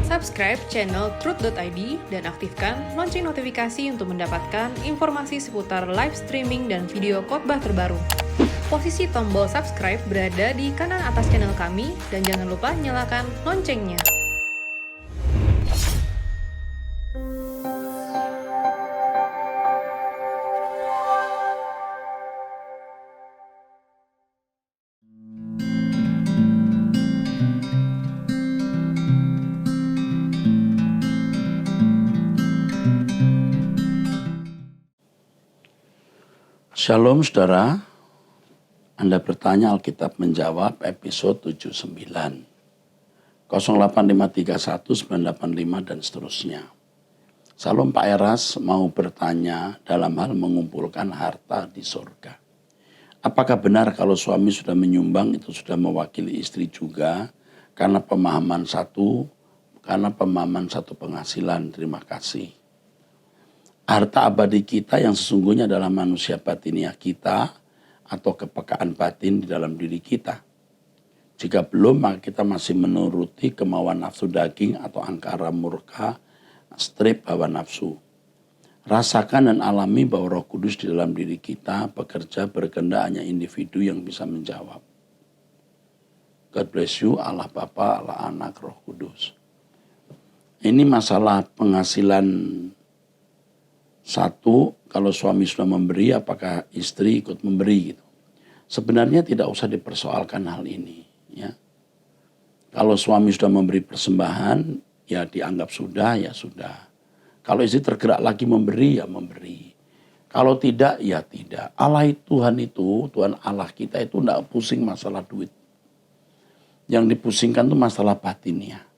Subscribe channel Truth.id dan aktifkan lonceng notifikasi untuk mendapatkan informasi seputar live streaming dan video khotbah terbaru. Posisi tombol subscribe berada di kanan atas channel kami dan jangan lupa nyalakan loncengnya. Shalom saudara, Anda bertanya Alkitab menjawab episode 79, 08531 985 dan seterusnya. Shalom Pak Eras mau bertanya dalam hal mengumpulkan harta di surga. Apakah benar kalau suami sudah menyumbang itu sudah mewakili istri juga karena pemahaman satu penghasilan? Terima kasih. Harta abadi kita yang sesungguhnya adalah manusia batiniah kita atau kepekaan batin di dalam diri kita. Jika belum, maka kita masih menuruti kemauan nafsu daging atau angkara murka, strip hawa nafsu. Rasakan dan alami bahwa Roh Kudus di dalam diri kita bekerja berkehendak, hanya individu yang bisa menjawab. God bless you, Allah Bapa, Allah Anak, Roh Kudus. Ini masalah penghasilan. Satu, kalau suami sudah memberi, apakah istri ikut memberi gitu. Sebenarnya tidak usah dipersoalkan hal ini. Ya. Kalau suami sudah memberi persembahan, ya dianggap sudah, ya sudah. Kalau istri tergerak lagi memberi, ya memberi. Kalau tidak, ya tidak. Tuhan Allah kita itu tidak pusing masalah duit. Yang dipusingkan itu masalah batiniah.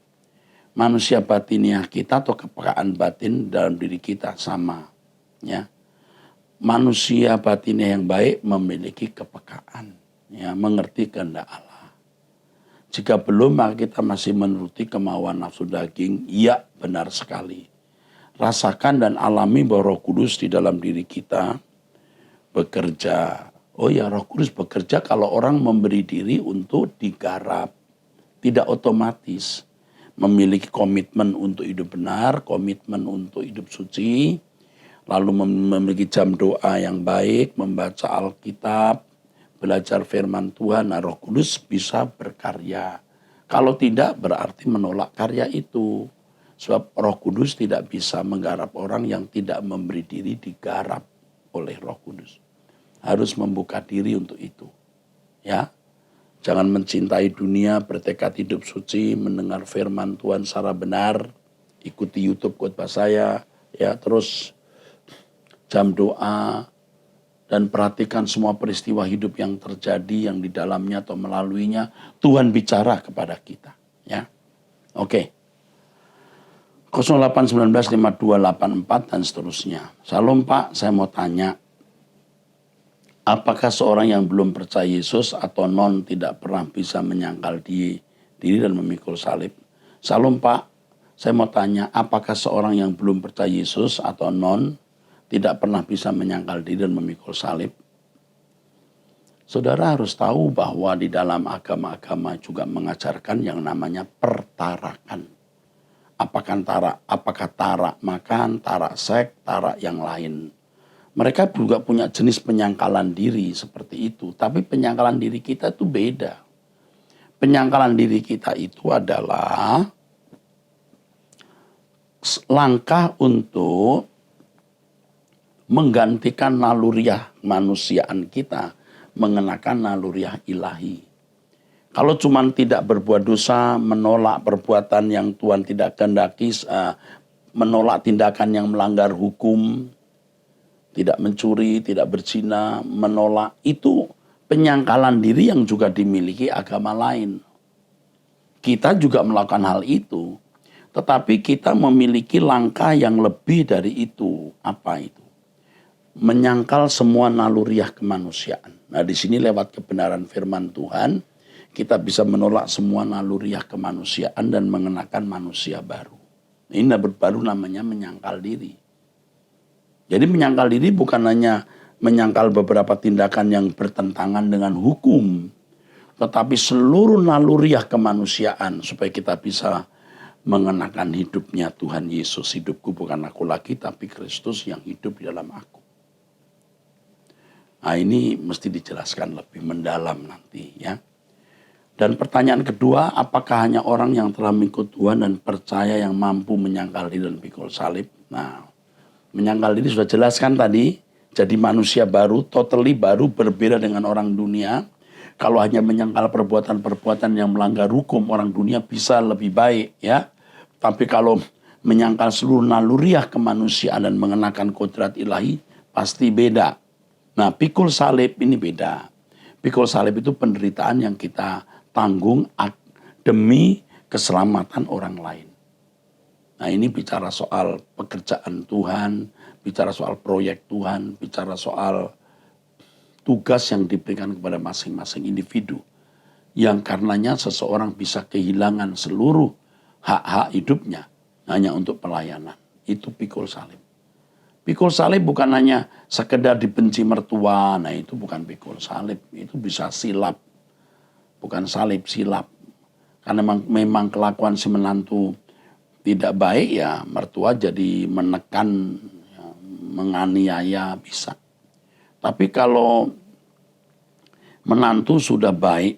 Manusia batiniah kita atau kepekaan batin dalam diri kita sama. Ya, manusia batinnya yang baik memiliki kepekaan, ya, mengerti kehendak Allah. Jika belum, maka kita masih menuruti kemauan nafsu daging. Ya, benar sekali. Rasakan dan alami bahwa Roh Kudus di dalam diri kita bekerja. Oh ya, Roh Kudus bekerja kalau orang memberi diri untuk digarap. Tidak otomatis memiliki komitmen untuk hidup benar, komitmen untuk hidup suci. Lalu memiliki jam doa yang baik, membaca Alkitab, belajar firman Tuhan, Roh Kudus bisa berkarya. Kalau tidak, berarti menolak karya itu. Sebab Roh Kudus tidak bisa menggarap orang yang tidak memberi diri digarap oleh Roh Kudus. Harus membuka diri untuk itu. Ya, jangan mencintai dunia, bertekad hidup suci, mendengar firman Tuhan secara benar, ikuti YouTube khotbah saya, ya, terus jam doa, dan perhatikan semua peristiwa hidup yang terjadi, yang di dalamnya atau melaluinya, Tuhan bicara kepada kita. Ya, oke. 08195284 dan seterusnya. Salam Pak, saya mau tanya, apakah seorang yang belum percaya Yesus atau non tidak pernah bisa menyangkal diri dan memikul salib? Salam Pak, saya mau tanya, apakah seorang yang belum percaya Yesus atau non tidak pernah bisa menyangkal diri dan memikul salib? Saudara harus tahu bahwa di dalam agama-agama juga mengajarkan yang namanya pertarakan. Apakah tarak makan, tarak seks, tarak yang lain. Mereka juga punya jenis penyangkalan diri seperti itu. Tapi penyangkalan diri kita itu beda. Penyangkalan diri kita itu adalah langkah untuk menggantikan naluriah manusiaan kita, mengenakan naluriah ilahi. Kalau cuma tidak berbuat dosa, menolak perbuatan yang Tuhan tidak kehendaki, menolak tindakan yang melanggar hukum, tidak mencuri, tidak berzina, menolak, itu penyangkalan diri yang juga dimiliki agama lain. Kita juga melakukan hal itu, tetapi kita memiliki langkah yang lebih dari itu. Apa itu? Menyangkal semua naluriah kemanusiaan. Nah, di sini lewat kebenaran firman Tuhan, kita bisa menolak semua naluriah kemanusiaan dan mengenakan manusia baru. Ini baru namanya menyangkal diri. Jadi menyangkal diri bukan hanya menyangkal beberapa tindakan yang bertentangan dengan hukum, tetapi seluruh naluriah kemanusiaan supaya kita bisa mengenakan hidupnya Tuhan Yesus. Hidupku bukan aku lagi, tapi Kristus yang hidup di dalam aku. Nah, ini mesti dijelaskan lebih mendalam nanti ya. Dan pertanyaan kedua, apakah hanya orang yang telah mengikut Tuhan dan percaya yang mampu menyangkal diri dan pikul salib? Nah, menyangkal diri sudah jelaskan tadi, jadi manusia baru, totally baru, berbeda dengan orang dunia. Kalau hanya menyangkal perbuatan-perbuatan yang melanggar hukum, orang dunia bisa lebih baik ya. Tapi kalau menyangkal seluruh naluriah kemanusiaan dan mengenakan kodrat ilahi, pasti beda. Nah, pikul salib ini beda. Pikul salib itu penderitaan yang kita tanggung demi keselamatan orang lain. Nah, ini bicara soal pekerjaan Tuhan, bicara soal proyek Tuhan, bicara soal tugas yang diberikan kepada masing-masing individu. Yang karenanya seseorang bisa kehilangan seluruh hak-hak hidupnya hanya untuk pelayanan. Itu pikul salib. Pikul salib bukan hanya sekedar dibenci mertua, nah itu bukan pikul salib. Itu bisa silap. Bukan salib, silap. Karena memang kelakuan si menantu tidak baik ya, mertua jadi menekan, ya, menganiaya bisa. Tapi kalau menantu sudah baik,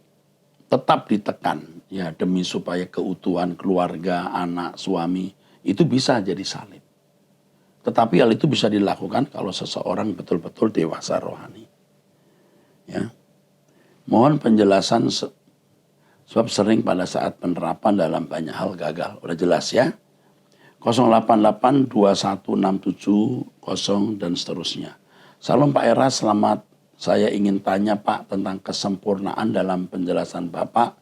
tetap ditekan ya demi supaya keutuhan keluarga, anak, suami itu bisa jadi salib. Tetapi hal itu bisa dilakukan kalau seseorang betul-betul dewasa rohani. Ya. Mohon penjelasan sebab sering pada saat penerapan dalam banyak hal gagal. Udah jelas ya. 0882167 dan seterusnya. Salam Pak Era, selamat. Saya ingin tanya Pak tentang kesempurnaan dalam penjelasan Bapak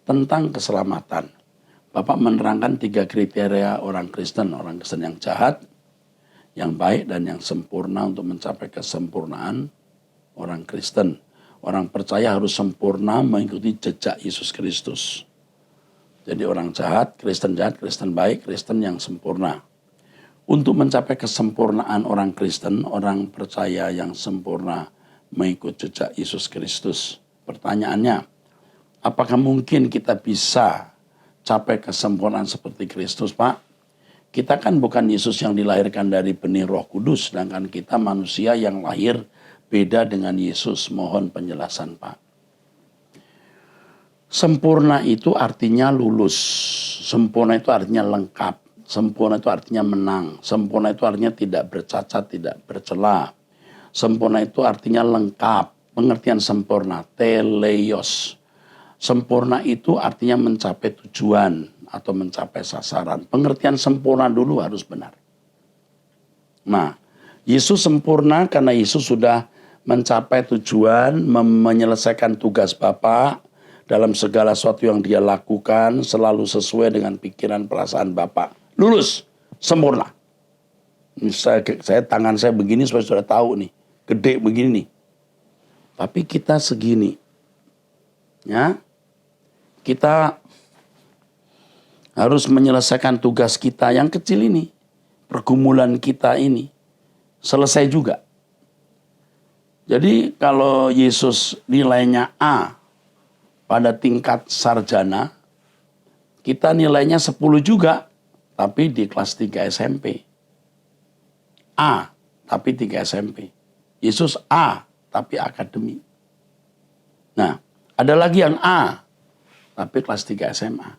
tentang keselamatan. Bapak menerangkan 3 kriteria orang Kristen yang jahat, yang baik dan yang sempurna untuk mencapai kesempurnaan orang Kristen. Orang percaya harus sempurna mengikuti jejak Yesus Kristus. Jadi orang jahat, Kristen baik, Kristen yang sempurna. Untuk mencapai kesempurnaan orang Kristen, orang percaya yang sempurna mengikut jejak Yesus Kristus. Pertanyaannya, apakah mungkin kita bisa capai kesempurnaan seperti Kristus, Pak? Kita kan bukan Yesus yang dilahirkan dari benih Roh Kudus, sedangkan kita manusia yang lahir beda dengan Yesus. Mohon penjelasan, Pak. Sempurna itu artinya lulus. Sempurna itu artinya lengkap. Sempurna itu artinya menang. Sempurna itu artinya tidak bercacat, tidak bercela. Sempurna itu artinya lengkap. Pengertian sempurna, teleios. Sempurna itu artinya mencapai tujuan atau mencapai sasaran. Pengertian sempurna dulu harus benar. Nah, Yesus sempurna karena Yesus sudah mencapai tujuan, menyelesaikan tugas Bapa dalam segala sesuatu yang dia lakukan selalu sesuai dengan pikiran perasaan Bapa. Lulus, sempurna. Saya tangan saya begini supaya sudah tahu nih, gede begini nih. Tapi kita segini, ya, kita harus menyelesaikan tugas kita yang kecil ini, pergumulan kita ini selesai juga. Jadi kalau Yesus nilainya A pada tingkat sarjana, kita nilainya 10 juga, tapi di kelas 3 SMP. A, tapi 3 SMP. Yesus A, tapi akademi. Nah, ada lagi yang A, tapi kelas 3 SMA.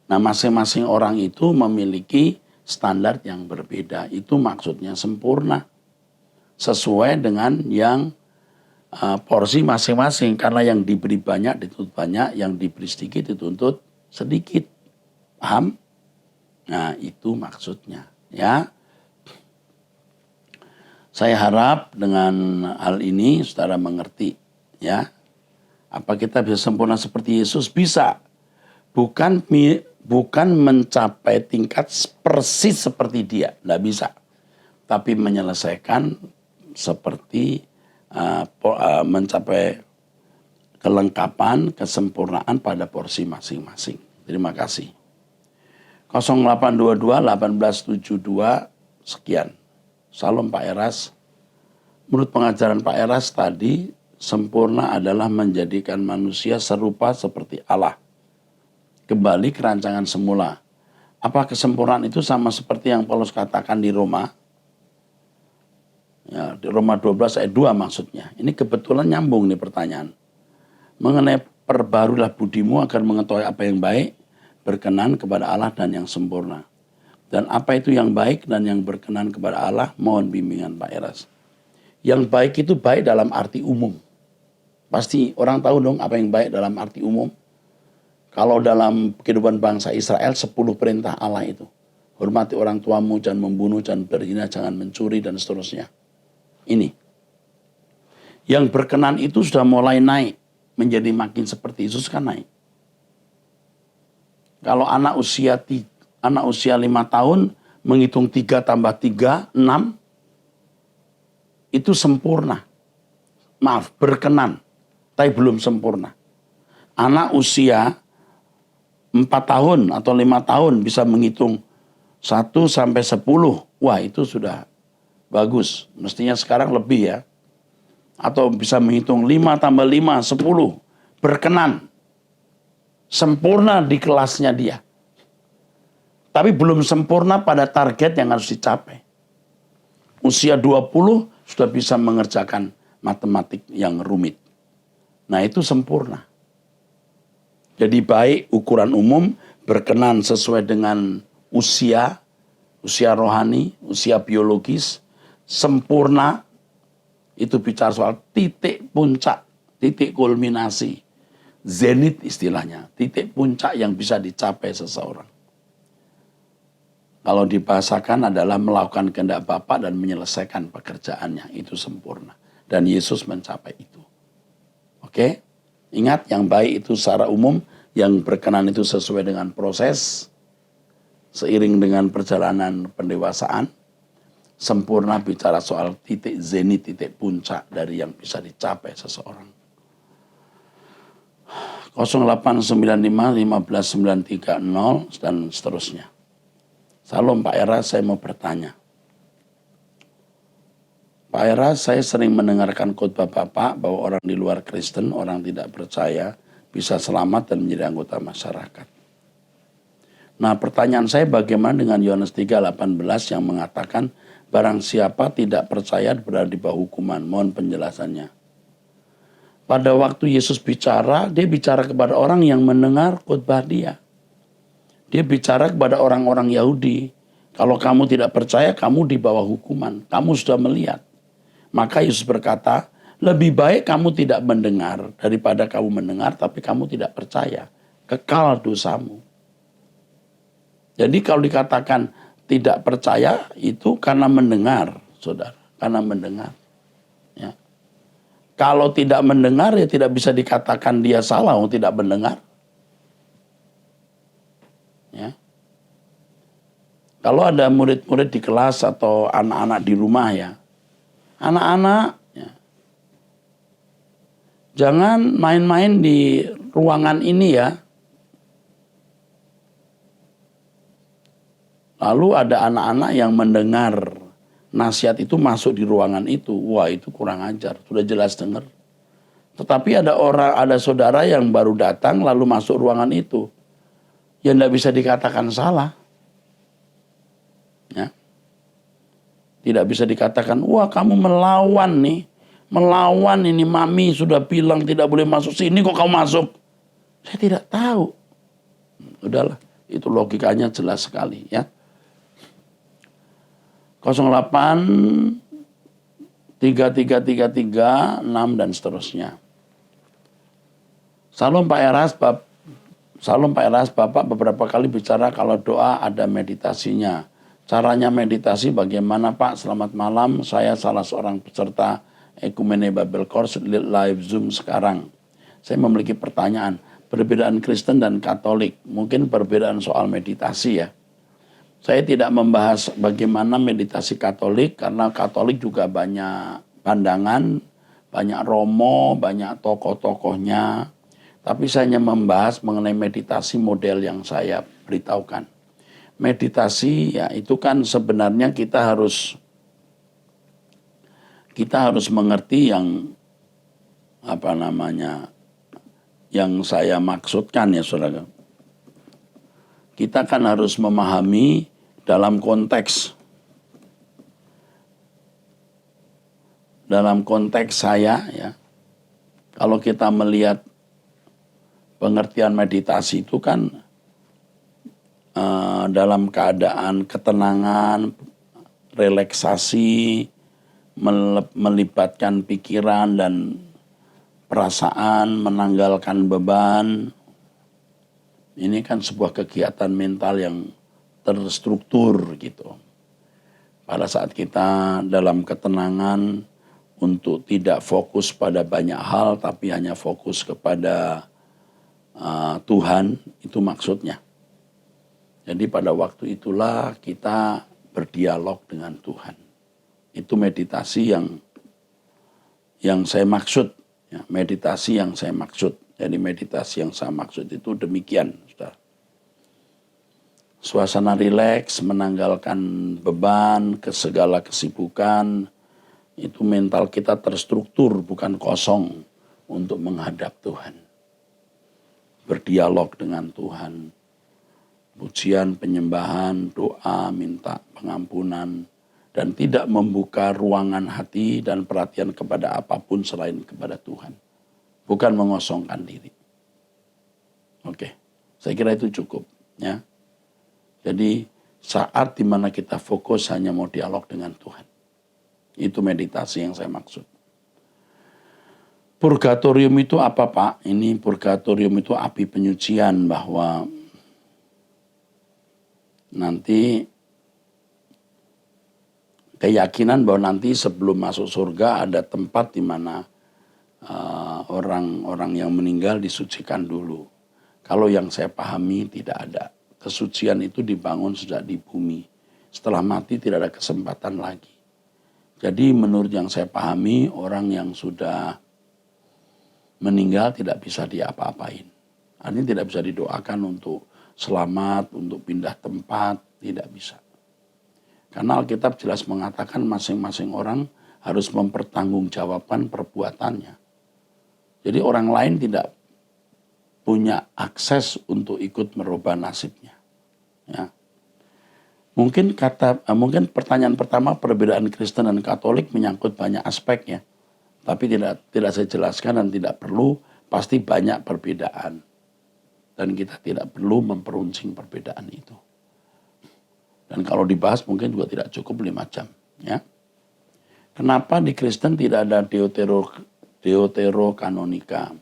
Nah, masing-masing orang itu memiliki standar yang berbeda. Itu maksudnya sempurna. Sesuai dengan yang porsi masing-masing. Karena yang diberi banyak dituntut banyak, yang diberi sedikit dituntut sedikit. Paham? Nah, itu maksudnya. Ya. Saya harap dengan hal ini saudara mengerti. Ya. Apa kita bisa sempurna seperti Yesus? Bisa. Bukan mencapai tingkat persis seperti dia. Tidak bisa. Tapi menyelesaikan seperti mencapai kelengkapan, kesempurnaan pada porsi masing-masing. Terima kasih. 0822-1872 sekian. Salam Pak Eras. Menurut pengajaran Pak Eras tadi, sempurna adalah menjadikan manusia serupa seperti Allah. Kembali ke rancangan semula. Apa kesempurnaan itu sama seperti yang Paulus katakan di Roma? Ya, di Roma 12 ayat 2 maksudnya. Ini kebetulan nyambung nih pertanyaan. Mengenai perbarulah budimu agar mengetahui apa yang baik, berkenan kepada Allah dan yang sempurna. Dan apa itu yang baik dan yang berkenan kepada Allah, mohon bimbingan Pak Eras. Yang baik itu baik dalam arti umum. Pasti orang tahu dong apa yang baik dalam arti umum. Kalau dalam kehidupan bangsa Israel 10 perintah Allah itu. Hormati orang tuamu, jangan membunuh, jangan berzina, jangan mencuri dan seterusnya. Ini. Yang berkenan itu sudah mulai naik. Menjadi makin seperti Yesus kan naik. Kalau anak usia 5 tahun menghitung 3 tambah 3, 6. Itu sempurna. Maaf, berkenan. Tapi belum sempurna. Anak usia 4 tahun atau 5 tahun bisa menghitung 1 sampai 10. Wah, itu sudah bagus. Mestinya sekarang lebih ya. Atau bisa menghitung 5 tambah 5, 10. Berkenan. Sempurna di kelasnya dia. Tapi belum sempurna pada target yang harus dicapai. Usia 20 sudah bisa mengerjakan matematik yang rumit. Nah, itu sempurna. Jadi baik ukuran umum, berkenan sesuai dengan usia rohani, usia biologis, sempurna, itu bicara soal titik puncak, titik kulminasi, zenit istilahnya, titik puncak yang bisa dicapai seseorang. Kalau dibahasakan adalah melakukan kehendak Bapa dan menyelesaikan pekerjaannya, itu sempurna. Dan Yesus mencapai itu. Oke? Ingat, yang baik itu secara umum, yang berkenan itu sesuai dengan proses, seiring dengan perjalanan pendewasaan, sempurna bicara soal titik zenit, titik puncak dari yang bisa dicapai seseorang. 0895 15930 dan seterusnya. Salam Pak Era, saya mau bertanya. Pak Era, saya sering mendengarkan khotbah Bapak bahwa orang di luar Kristen, orang tidak percaya, bisa selamat dan menjadi anggota masyarakat. Nah, pertanyaan saya bagaimana dengan Yohanes 3:18 yang mengatakan barang siapa tidak percaya berada di bawah hukuman. Mohon penjelasannya. Pada waktu Yesus bicara, dia bicara kepada orang yang mendengar khotbah dia. Dia bicara kepada orang-orang Yahudi. Kalau kamu tidak percaya, kamu di bawah hukuman. Kamu sudah melihat. Maka Yesus berkata, lebih baik kamu tidak mendengar daripada kamu mendengar tapi kamu tidak percaya. Kekal dosamu. Jadi kalau dikatakan tidak percaya itu karena mendengar, saudara. Karena mendengar. Ya. Kalau tidak mendengar ya tidak bisa dikatakan dia salah untuk tidak mendengar. Ya. Kalau ada murid-murid di kelas atau anak-anak di rumah ya. Anak-anak ya, jangan main-main di ruangan ini ya. Lalu ada anak-anak yang mendengar nasihat itu masuk di ruangan itu. Wah, itu kurang ajar. Sudah jelas dengar. Tetapi ada saudara yang baru datang lalu masuk ruangan itu. Ya tidak bisa dikatakan salah. Ya. Tidak bisa dikatakan, wah kamu melawan nih. Melawan ini, mami sudah bilang tidak boleh masuk sini kok kamu masuk. Saya tidak tahu. Udahlah, itu logikanya jelas sekali ya. 08 3333 6 dan seterusnya. Salam Pak Eras, Bapak beberapa kali bicara kalau doa ada meditasinya. Caranya meditasi bagaimana Pak? Selamat malam, saya salah seorang peserta Ekumene Bible Course live Zoom sekarang. Saya memiliki pertanyaan, perbedaan Kristen dan Katolik, mungkin perbedaan soal meditasi ya. Saya tidak membahas bagaimana meditasi Katolik, karena Katolik juga banyak pandangan, banyak romo, banyak tokoh-tokohnya. Tapi saya hanya membahas mengenai meditasi model yang saya beritahukan. Meditasi ya itu kan sebenarnya kita harus mengerti yang yang saya maksudkan ya saudara. kita kan harus memahami dalam konteks saya ya. Kalau kita melihat pengertian meditasi itu kan dalam keadaan ketenangan, relaksasi, melibatkan pikiran dan perasaan, menanggalkan beban. Ini kan sebuah kegiatan mental yang terstruktur gitu. Pada saat kita dalam ketenangan untuk tidak fokus pada banyak hal tapi hanya fokus kepada Tuhan, itu maksudnya. Jadi pada waktu itulah kita berdialog dengan Tuhan. Itu meditasi yang saya maksud, ya, meditasi yang saya maksud. Jadi meditasi yang saya maksud itu demikian, saudara. Suasana rileks, menanggalkan beban, segala kesibukan, itu mental kita terstruktur, bukan kosong untuk menghadap Tuhan. Berdialog dengan Tuhan. Pujian, penyembahan, doa, minta pengampunan, dan tidak membuka ruangan hati dan perhatian kepada apapun selain kepada Tuhan. Bukan mengosongkan diri. Oke, saya kira itu cukup. Ya. Jadi saat dimana kita fokus hanya mau dialog dengan Tuhan. Itu meditasi yang saya maksud. Purgatorium itu apa, Pak? Ini purgatorium itu api penyucian, bahwa nanti keyakinan bahwa nanti sebelum masuk surga ada tempat di mana orang-orang yang meninggal disucikan dulu. Kalau yang saya pahami tidak ada. Kesucian itu dibangun sejak di bumi. Setelah mati tidak ada kesempatan lagi. Jadi menurut yang saya pahami, orang yang sudah meninggal tidak bisa diapa-apain. Artinya tidak bisa didoakan untuk selamat, untuk pindah tempat, tidak bisa. Karena Alkitab jelas mengatakan masing-masing orang harus mempertanggungjawabkan perbuatannya. Jadi orang lain tidak punya akses untuk ikut merubah nasibnya. Ya. Mungkin pertanyaan pertama, perbedaan Kristen dan Katolik menyangkut banyak aspek ya. Tapi tidak saya jelaskan dan tidak perlu, pasti banyak perbedaan. Dan kita tidak perlu memperuncing perbedaan itu. Dan kalau dibahas mungkin juga tidak cukup 5 jam. Ya. Kenapa di Kristen tidak ada deuterokanonika?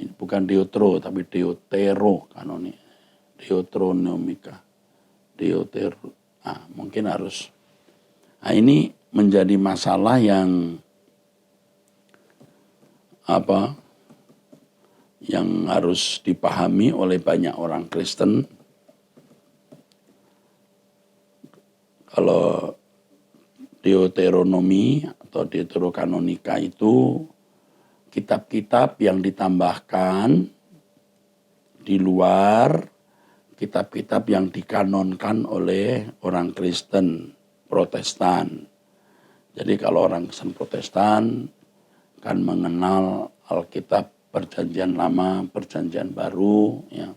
Ini bukan deutero tapi deuterokanonika. Deuteronomika. Mungkin harus. Nah, ini menjadi masalah yang yang harus dipahami oleh banyak orang Kristen. Kalau Deuteronomi atau Deuterokanonika itu kitab-kitab yang ditambahkan di luar kitab-kitab yang dikanonkan oleh orang Kristen Protestan. Jadi kalau orang Kristen Protestan kan mengenal Alkitab Perjanjian Lama, Perjanjian Baru, ya.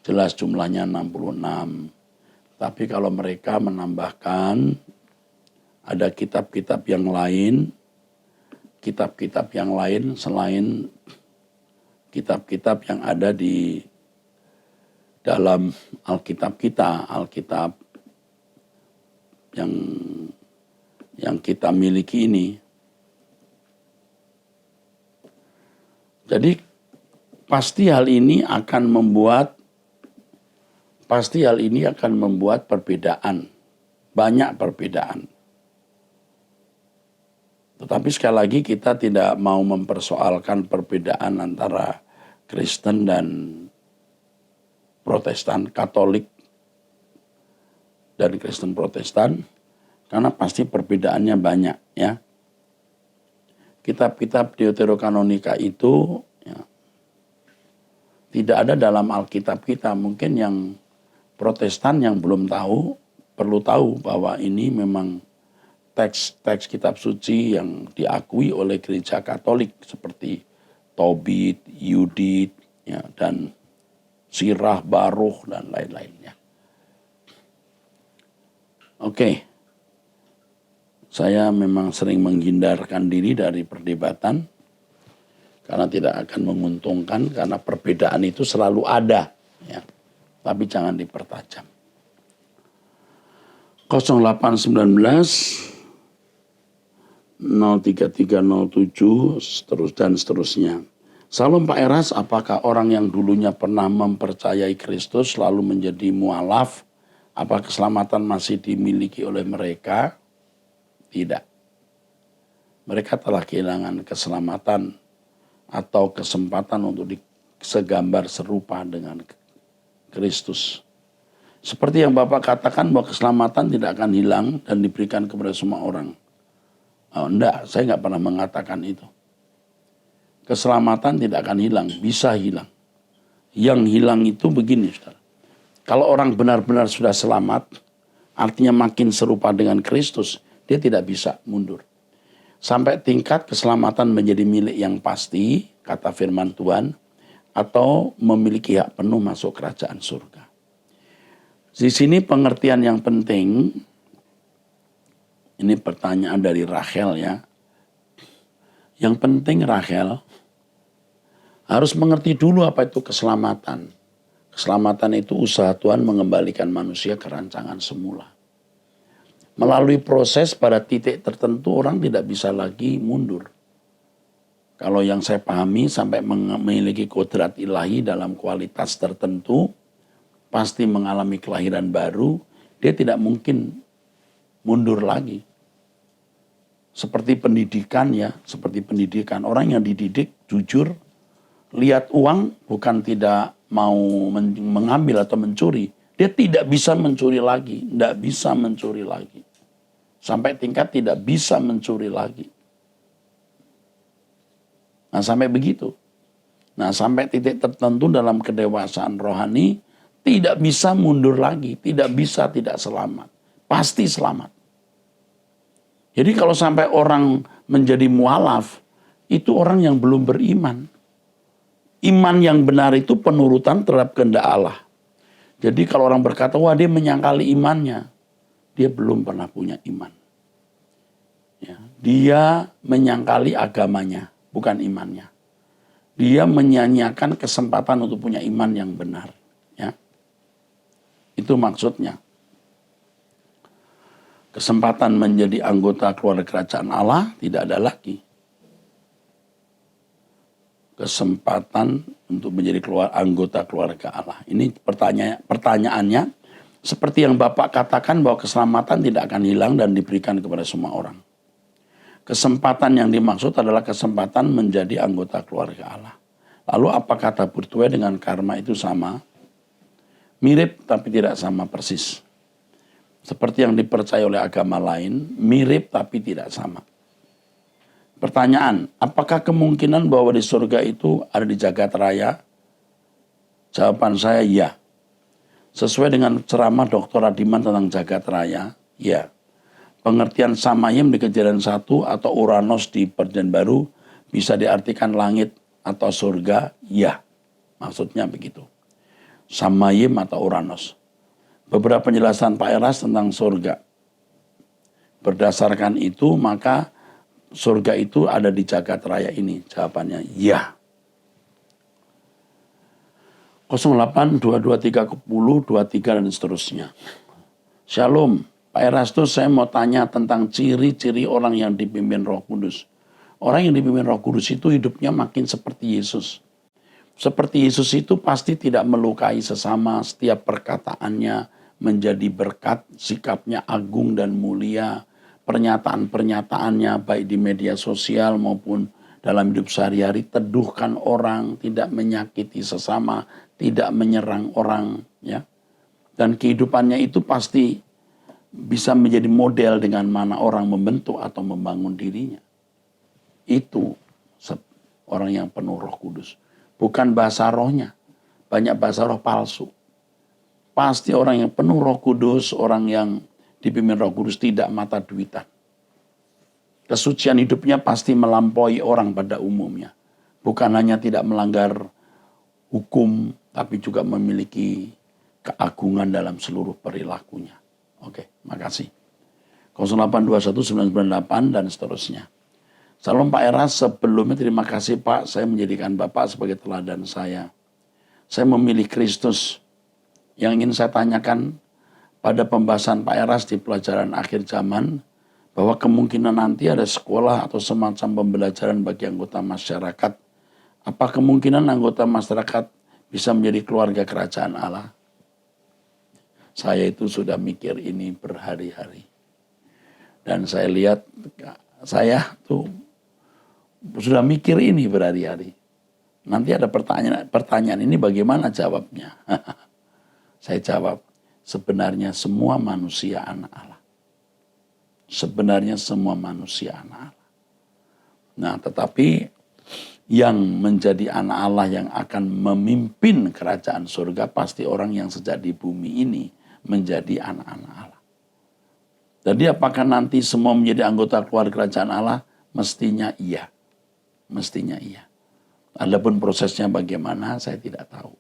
Jelas jumlahnya 66. Tapi kalau mereka menambahkan ada kitab-kitab yang lain selain kitab-kitab yang ada di dalam Alkitab kita, Alkitab yang kita miliki ini. Jadi pasti hal ini akan membuat perbedaan, banyak perbedaan. Tetapi sekali lagi kita tidak mau mempersoalkan perbedaan antara Kristen dan Protestan, Katolik dan Kristen Protestan, karena pasti perbedaannya banyak ya. Kitab-kitab Deuterokanonika itu ya, tidak ada dalam Alkitab kita. Mungkin yang Protestan yang belum tahu, perlu tahu bahwa ini memang teks kitab suci yang diakui oleh gereja Katolik seperti Tobit, Yudit, ya, dan sirah, baruh, dan lain-lainnya. Oke, saya memang sering menghindarkan diri dari perdebatan karena tidak akan menguntungkan, karena perbedaan itu selalu ada, ya. Tapi jangan dipertajam. 0819 03307 terus dan seterusnya. Salam Pak Eras, apakah orang yang dulunya pernah mempercayai Kristus lalu menjadi mualaf, apa keselamatan masih dimiliki oleh mereka? Tidak. Mereka telah kehilangan keselamatan atau kesempatan untuk segambar serupa dengan Kristus. Seperti yang Bapak katakan bahwa keselamatan tidak akan hilang dan diberikan kepada semua orang. Oh, enggak, saya enggak pernah mengatakan itu. Keselamatan tidak akan hilang, bisa hilang. Yang hilang itu begini, saudara. Kalau orang benar-benar sudah selamat, artinya makin serupa dengan Kristus, dia tidak bisa mundur. Sampai tingkat keselamatan menjadi milik yang pasti, kata firman Tuhan, atau memiliki hak penuh masuk kerajaan surga. Di sini pengertian yang penting, ini pertanyaan dari Rachel ya. Yang penting Rachel harus mengerti dulu apa itu keselamatan. Keselamatan itu usaha Tuhan mengembalikan manusia ke rancangan semula. Melalui proses pada titik tertentu orang tidak bisa lagi mundur. Kalau yang saya pahami sampai memiliki kodrat ilahi dalam kualitas tertentu, pasti mengalami kelahiran baru, dia tidak mungkin mundur lagi. Seperti pendidikan ya, seperti pendidikan. Orang yang dididik jujur, lihat uang bukan tidak mau mengambil atau mencuri. Dia tidak bisa mencuri lagi, tidak bisa mencuri lagi. Sampai tingkat tidak bisa mencuri lagi. Nah sampai begitu. Nah sampai titik tertentu dalam kedewasaan rohani, tidak bisa mundur lagi, tidak bisa tidak selamat. Pasti selamat. Jadi kalau sampai orang menjadi mualaf, itu orang yang belum beriman. Iman yang benar itu penurutan terhadap kehendak Allah. Jadi kalau orang berkata, wah dia menyangkali imannya, dia belum pernah punya iman. Ya, dia menyangkali agamanya, bukan imannya. Dia menyanyiakan kesempatan untuk punya iman yang benar. Ya. Itu maksudnya. Kesempatan menjadi anggota keluarga kerajaan Allah tidak ada lagi. Kesempatan untuk menjadi anggota keluarga Allah. Ini pertanyaannya, seperti yang Bapak katakan bahwa keselamatan tidak akan hilang dan diberikan kepada semua orang. Kesempatan yang dimaksud adalah kesempatan menjadi anggota keluarga Allah. Lalu apakah tabur tuai dengan karma itu sama? Mirip tapi tidak sama persis. Seperti yang dipercaya oleh agama lain, mirip tapi tidak sama. Pertanyaan, apakah kemungkinan bahwa di surga itu ada di jagat raya? Jawaban saya ya. Sesuai dengan ceramah Dr. Adiman tentang jagat raya, ya. Pengertian Samayim di Kejadian 1 atau Uranos di Perjanjian Baru bisa diartikan langit atau surga, ya. Maksudnya begitu. Samayim atau Uranos. Beberapa penjelasan Pak Eras tentang surga. Berdasarkan itu maka surga itu ada di jagat raya ini. Jawabannya ya. 08 22 30 23 dan seterusnya. Shalom. Pak Erastus, saya mau tanya tentang ciri-ciri orang yang dipimpin Roh Kudus. Orang yang dipimpin Roh Kudus itu hidupnya makin seperti Yesus. Seperti Yesus itu pasti tidak melukai sesama, setiap perkataannya menjadi berkat, sikapnya agung dan mulia, pernyataan-pernyataannya baik di media sosial maupun dalam hidup sehari-hari, teduhkan orang, tidak menyakiti sesama, tidak menyerang orang, ya. Dan kehidupannya itu pasti bisa menjadi model dengan mana orang membentuk atau membangun dirinya. Itu orang yang penuh Roh Kudus. Bukan bahasa rohnya, banyak bahasa roh palsu. Pasti orang yang penuh Roh Kudus, orang yang dipimpin Roh Kudus tidak mata duitan. Kesucian hidupnya pasti melampaui orang pada umumnya. Bukan hanya tidak melanggar hukum, tapi juga memiliki keagungan dalam seluruh perilakunya. Oke, makasih. 0821 998 dan seterusnya. Salam Pak Eras, sebelumnya terima kasih Pak, saya menjadikan Bapak sebagai teladan saya. Saya memilih Kristus. Yang ingin saya tanyakan pada pembahasan Pak Eras di pelajaran akhir zaman, bahwa kemungkinan nanti ada sekolah atau semacam pembelajaran bagi anggota masyarakat. Apa kemungkinan anggota masyarakat bisa menjadi keluarga kerajaan Allah? Saya itu sudah mikir ini berhari-hari. Dan saya lihat, saya tuh sudah mikir ini berhari-hari. Nanti ada pertanyaan ini bagaimana jawabnya? Saya jawab, sebenarnya semua manusia anak Allah. Sebenarnya semua manusia anak Allah. Nah, tetapi yang menjadi anak Allah yang akan memimpin kerajaan surga pasti orang yang sejak di bumi ini menjadi anak-anak Allah. Jadi apakah nanti semua menjadi anggota keluarga kerajaan Allah? Mestinya iya. Mestinya iya. Adapun prosesnya bagaimana saya tidak tahu.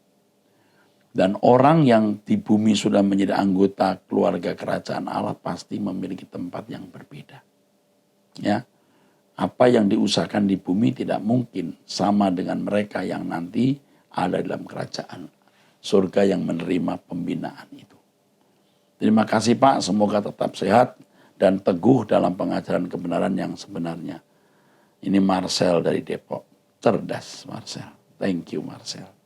Dan orang yang di bumi sudah menjadi anggota keluarga kerajaan Allah pasti memiliki tempat yang berbeda. Ya, apa yang diusahakan di bumi tidak mungkin sama dengan mereka yang nanti ada dalam kerajaan surga yang menerima pembinaan itu. Terima kasih Pak, semoga tetap sehat dan teguh dalam pengajaran kebenaran yang sebenarnya. Ini Marcel dari Depok, cerdas Marcel, thank you Marcel.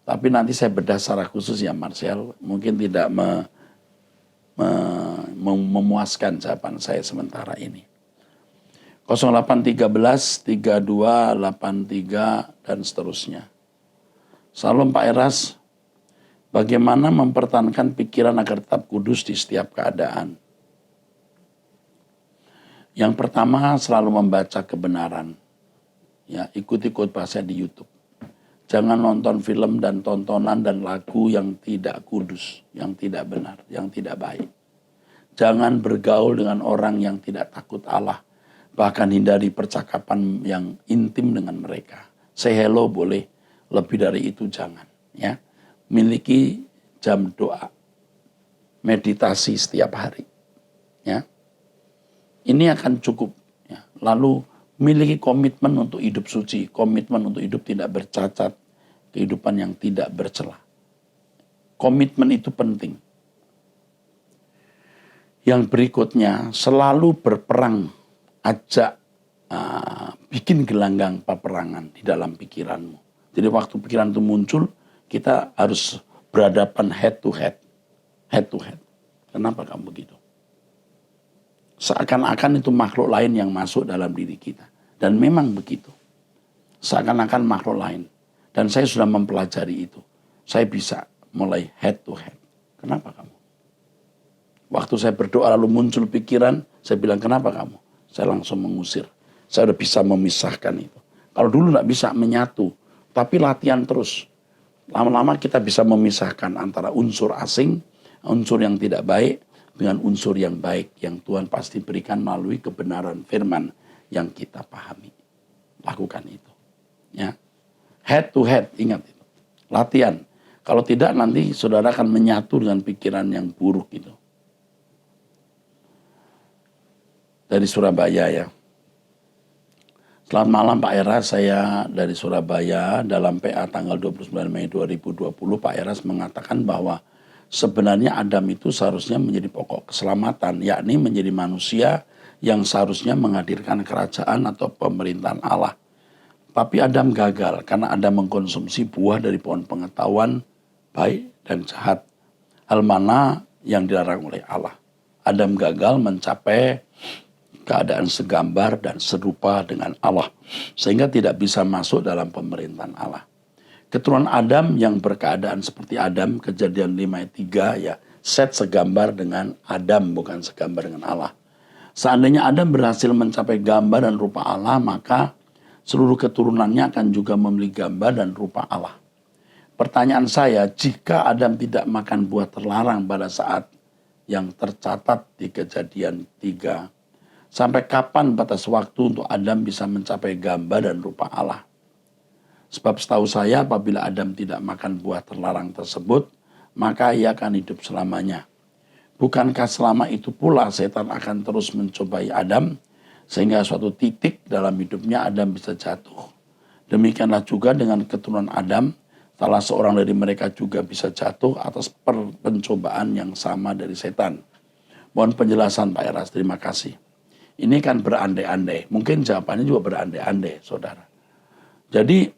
Tapi nanti saya bedah secara khusus ya Marcel, mungkin tidak memuaskan jawaban saya sementara ini. 0813 3283 dan seterusnya. Salam Pak Eras, bagaimana mempertahankan pikiran agar tetap kudus di setiap keadaan? Yang pertama selalu membaca kebenaran. Ya, ikuti khotbah saya di YouTube. Jangan nonton film dan tontonan dan lagu yang tidak kudus, yang tidak benar, yang tidak baik. Jangan bergaul dengan orang yang tidak takut Allah. Bahkan hindari percakapan yang intim dengan mereka. Say hello boleh, lebih dari itu jangan. Ya, miliki jam doa, meditasi setiap hari. Ya, ini akan cukup. Ya. Lalu miliki komitmen untuk hidup suci, komitmen untuk hidup tidak bercacat, kehidupan yang tidak bercela. Komitmen itu penting. Yang berikutnya, selalu berperang, ajak bikin gelanggang peperangan di dalam pikiranmu. Jadi waktu pikiran itu muncul, kita harus berhadapan head to head. Head to head. Kenapa kamu begitu? Seakan-akan itu makhluk lain yang masuk dalam diri kita. Dan memang begitu. Seakan-akan makhluk lain. Dan saya sudah mempelajari itu. Saya bisa mulai head to head. Kenapa kamu? Waktu saya berdoa lalu muncul pikiran, saya bilang kenapa kamu? Saya langsung mengusir. Saya sudah bisa memisahkan itu. Kalau dulu tidak bisa menyatu. Tapi latihan terus. Lama-lama kita bisa memisahkan antara unsur asing, unsur yang tidak baik, dengan unsur yang baik. Yang Tuhan pasti berikan melalui kebenaran firman yang kita pahami. Lakukan itu. Ya. Head to head, ingat itu. Latihan. Kalau tidak nanti saudara akan menyatu dengan pikiran yang buruk itu. Dari Surabaya ya. Selamat malam Pak Eras, saya dari Surabaya. Dalam PA tanggal 29 Mei 2020 Pak Eras mengatakan bahwa sebenarnya Adam itu seharusnya menjadi pokok keselamatan. Yakni menjadi manusia yang seharusnya menghadirkan kerajaan atau pemerintahan Allah. Tapi Adam gagal karena Adam mengkonsumsi buah dari pohon pengetahuan baik dan jahat. Hal mana yang dilarang oleh Allah. Adam gagal mencapai keadaan segambar dan serupa dengan Allah. Sehingga tidak bisa masuk dalam pemerintahan Allah. Keturunan Adam yang berkeadaan seperti Adam, Kejadian 5 ayat 3 ya. Set segambar dengan Adam bukan segambar dengan Allah. Seandainya Adam berhasil mencapai gambar dan rupa Allah, maka seluruh keturunannya akan juga memiliki gambar dan rupa Allah. Pertanyaan saya, jika Adam tidak makan buah terlarang pada saat yang tercatat di Kejadian 3, sampai kapan batas waktu untuk Adam bisa mencapai gambar dan rupa Allah? Sebab setahu saya apabila Adam tidak makan buah terlarang tersebut, maka ia akan hidup selamanya. Bukankah selama itu pula setan akan terus mencobai Adam, sehingga suatu titik dalam hidupnya Adam bisa jatuh. Demikianlah juga dengan keturunan Adam, salah seorang dari mereka juga bisa jatuh atas pencobaan yang sama dari setan. Mohon penjelasan Pak Eras, terima kasih. Ini kan berandai-andai, mungkin jawabannya juga berandai-andai, saudara. Jadi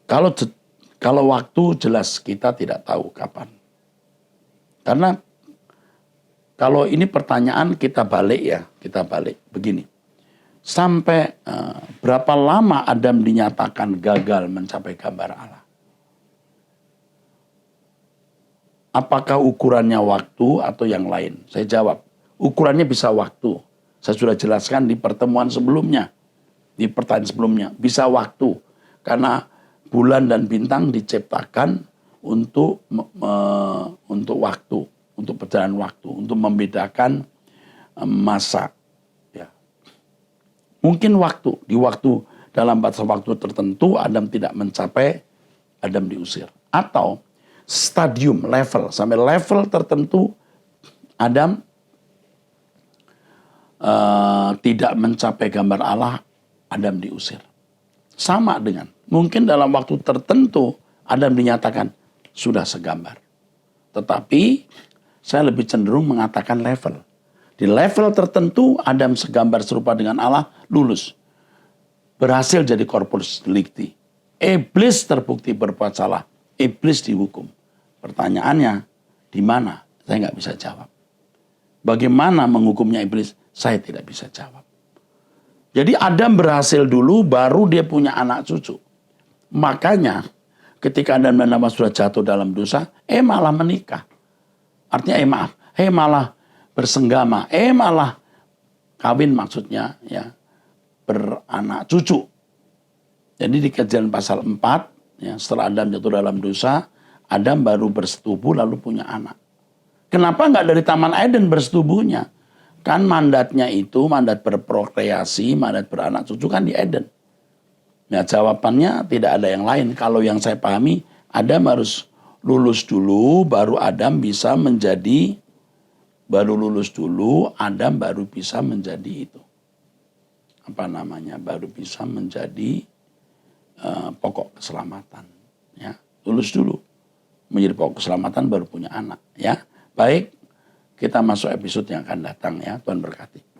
kalau waktu jelas kita tidak tahu kapan. Karena kalau ini pertanyaan kita balik begini. Sampai berapa lama Adam dinyatakan gagal mencapai gambar Allah? Apakah ukurannya waktu atau yang lain? Saya jawab, ukurannya bisa waktu. Saya sudah jelaskan di pertemuan sebelumnya, di pertanyaan sebelumnya. Bisa waktu, karena bulan dan bintang diciptakan untuk waktu, untuk perjalanan waktu, untuk membedakan masa. Mungkin di waktu dalam batas waktu tertentu Adam tidak mencapai, Adam diusir. Atau stadium, level, sampai level tertentu Adam tidak mencapai gambar Allah, Adam diusir. Sama dengan, mungkin dalam waktu tertentu Adam dinyatakan sudah segambar. Tetapi saya lebih cenderung mengatakan level. Di level tertentu Adam segambar serupa dengan Allah, lulus. Berhasil jadi corpus delicti. Iblis terbukti berbuat salah. Iblis dihukum. Pertanyaannya, di mana? Saya nggak bisa jawab. Bagaimana menghukumnya iblis? Saya tidak bisa jawab. Jadi Adam berhasil dulu, baru dia punya anak cucu. Makanya ketika Adam dan Hawa sudah jatuh dalam dosa, malah menikah. Artinya malah bersenggama, malah kawin, maksudnya ya, beranak cucu. Jadi di Kejadian pasal 4, ya, setelah Adam jatuh dalam dosa, Adam baru bersetubuh lalu punya anak. Kenapa nggak dari Taman Eden bersetubuhnya? Kan mandatnya itu, mandat berprokreasi, mandat beranak cucu kan di Eden. Nah, jawabannya tidak ada yang lain. Kalau yang saya pahami, Adam harus lulus dulu, baru Adam bisa menjadi baru bisa menjadi itu. Baru bisa menjadi pokok keselamatan. Ya, lulus dulu. Menjadi pokok keselamatan baru punya anak. Ya, baik. Kita masuk episode yang akan datang ya. Tuhan berkati.